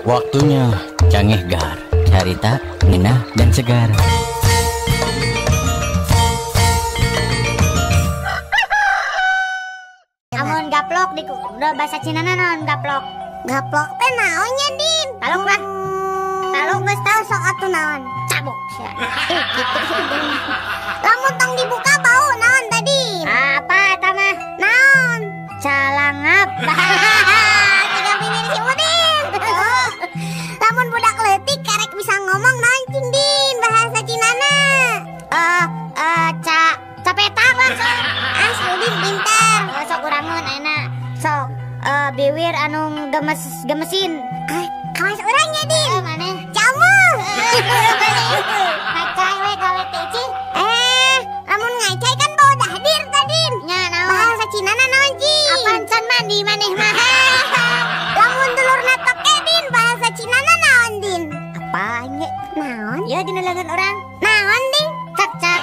Waktunya Cangeh Gar, carita ngeunah dan segar. Amun gaplok di udah bahasa Cina naon gaplok? Gaplok teh naonnya, Din? Taluk lah. Taluk geus tau sok atuh naon. Cabuk sia. Gitu. Lamun tong dibuka bau naon tadi? Apa eta mah? Naon? Calangap. Tiga bibir si Udin. Lamun budak leutik karek bisa ngomong naon cing Din bahasa Cinana? Capetak lah sok. Si Udin pintar. Sok urangeun ayeuna. Sok biwir anu gemesin. Kawas urangnya Din. Maneh? Camu. Ngacai we gawe teh Ci. Lamun ngacai kan bau dahdir tadin. Nya naon? Bahasa Cinana naon cing? Apaan can mandi maneh mah? Lamun dulurna toke Din bahasa Cinana naon Din? Apa nya? Naon? Ya dina leungeun urang. Naon Din? Cak.